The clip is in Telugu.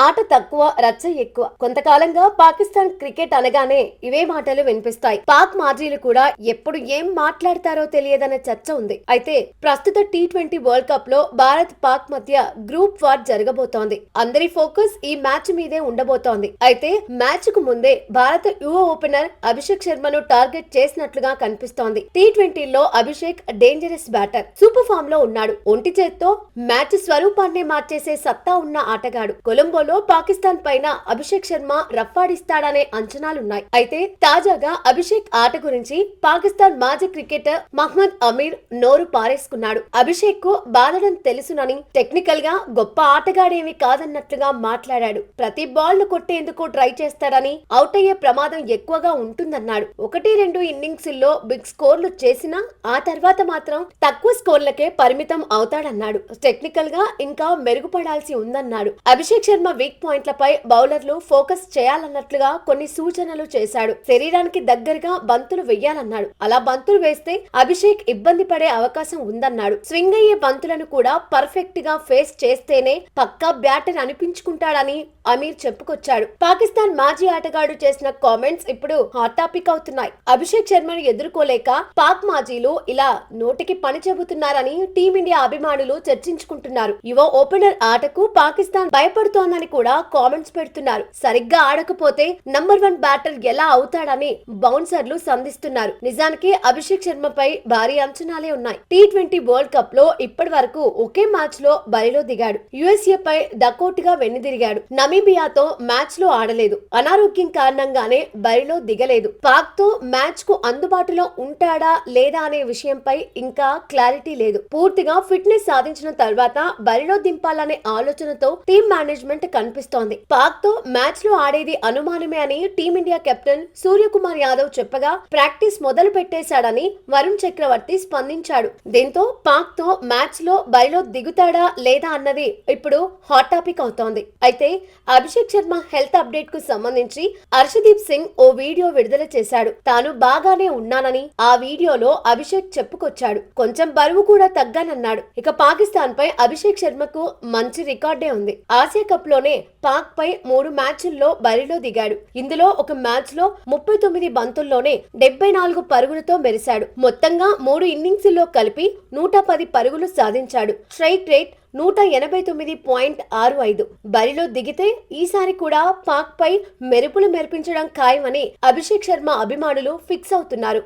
ఆట తక్కువ రచ్చ ఎక్కువ. కొంతకాలంగా పాకిస్తాన్ క్రికెట్ అనగానే ఇవే మాటలు వినిపిస్తాయి. పాక్ మాజీలు కూడా ఎప్పుడు ఏం మాట్లాడతారో తెలియదనే చర్చ ఉంది. అయితే ప్రస్తుత టీ20 వరల్డ్ కప్ లో భారత్ పాక్ మధ్య గ్రూప్ వార్ జరగబోతోంది. అందరి ఫోకస్ ఈ మ్యాచ్ మీదే ఉండబోతోంది. అయితే మ్యాచ్ కు ముందే భారత యువ ఓపెనర్ అభిషేక్ శర్మను టార్గెట్ చేసినట్లుగా కనిపిస్తోంది. టీ20లో Abhishek dangerous batter, super form లో ఉన్నాడు. ఒంటి చేత్తో మ్యాచ్ స్వరూపాన్ని మార్చేసే సత్తా ఉన్న ఆటగాడు. కొలంబోలో పాకిస్తాన్ పైన అభిషేక్ శర్మ రఫ్ఫాడిస్తాడనే అంచనాలున్నాయి. అయితే తాజాగా అభిషేక్ ఆట గురించి పాకిస్తాన్ మాజీ క్రికెటర్ మహ్మద్ అమీర్ నోరు పారేసుకున్నాడు. అభిషేక్ కు బాధడం తెలుసునని, టెక్నికల్ గా గొప్ప ఆటగాడేమి కాదన్నట్లుగా మాట్లాడాడు. ప్రతి బాల్ ను కొట్టేందుకు ట్రై చేస్తాడని, అవుట్ అయ్యే ప్రమాదం ఎక్కువగా ఉంటుందన్నాడు. 1-2 ఇన్నింగ్స్ లో బిగ్ స్కోర్లు చేసినా ఆ తర్వాత మాత్రం తక్కువ స్కోర్లకే పరిమితం అవుతాడన్నాడు. టెక్నికల్ గా ఇంకా మెరుగుపడాల్సి ఉందన్నాడు. అభిషేక్ శర్మ వీక్ పాయింట్లపై బౌలర్లు ఫోకస్ చేయాలన్నట్లుగా కొన్ని సూచనలు చేశాడు. శరీరానికి దగ్గరగా బంతులు వెయ్యాలన్నాడు. అలా బంతులు వేస్తే అభిషేక్ ఇబ్బంది పడే అవకాశం ఉందన్నాడు. స్వింగ్ అయ్యే బంతులను కూడా పర్ఫెక్ట్ గా ఫేస్ చేస్తేనే పక్కా బ్యాటర్ అనిపించుకుంటాడని అమీర్ చెప్పుకొచ్చాడు. పాకిస్తాన్ మాజీ ఆటగాడు చేసిన కామెంట్స్ ఇప్పుడు హాట్ టాపిక్ అవుతున్నాయి. అభిషేక్ శర్మను ఎదుర్కోలేక పాక్ మాజీలు ఇలా నోటికి పని చెబుతున్నారని టీమిండియా అభిమానులు చర్చించుకుంటున్నారు. యువ ఓపెనర్ ఆటకు పాకిస్తాన్ భయపడుతోందని కూడా కామెంట్స్ పెడుతున్నారు. సరిగ్గా ఆడకపోతే నంబర్ 1 బ్యాటర్ ఎలా అవుతాడని బౌన్సర్లు సంధిస్తున్నారు. నిజానికి అభిషేక్ శర్మపై భారీ అంచనాలే ఉన్నాయి. టీ20 వరల్డ్ కప్ లో ఇప్పటి వరకు ఒకే మ్యాచ్ లో బరిలో దిగాడు. యుఎస్ఏ పై డకౌట్ గా వెన్నుదిరిగాడు. నమీబియాతో మ్యాచ్ లో ఆడలేదు. అనారోగ్యం కారణంగానే బరిలో దిగలేదు. పాక్ తో మ్యాచ్ కు అందుబాటులో ఉంటాడా లేదా అనే విషయంపై ఇంకా క్లారిటీ లేదు. పూర్తిగా ఫిట్నెస్ సాధించిన తర్వాత బరిలో దింపాలనే ఆలోచనతో టీం మేనేజ్మెంట్ కనిపిస్తోంది. పాక్ తో మ్యాచ్ లో ఆడేది అనుమానమే అని టీమిండియా కెప్టెన్ సూర్యకుమార్ యాదవ్ చెప్పగా ప్రాక్టీస్ మొదలు పెట్టేశాడని వరుణ్ చక్రవర్తి స్పందించాడు. దీంతో పాక్ తో మ్యాచ్ లో బరిలో దిగుతాడా లేదా అన్నది ఇప్పుడు హాట్ టాపిక్ అవుతోంది. అయితే అభిషేక్ శర్మ హెల్త్ అప్డేట్ కు సంబంధించి హర్షదీప్ సింగ్ ఓ వీడియో విడుదల చేశాడు. తాను బాగానే ఉన్నానని ఆ వీడియోలో అభిషేక్ చెప్పుకొచ్చాడు. కొంచెం బరువు కూడా తగ్గానన్నాడు. ఇక పాకిస్తాన్ పై అభిషేక్ శర్మకు మంచి రికార్డే ఉంది. ఆసియా కప్ లోనే పాక్ పై 3 మ్యాచ్ల్లో బరిలో దిగాడు. ఇందులో ఒక మ్యాచ్ లో 39 బంతుల్లోనే 74 పరుగులతో మెరిశాడు. మొత్తంగా 3 ఇన్నింగ్స్ లో కలిపి 110 పరుగులు సాధించాడు. Strike rate 189.65. బరిలో దిగితే ఈసారి కూడా పాక్ పై మెరుపులు మెరిపించడం ఖాయమని అభిషేక్ శర్మ అభిమానులు ఫిక్స్ అవుతున్నారు.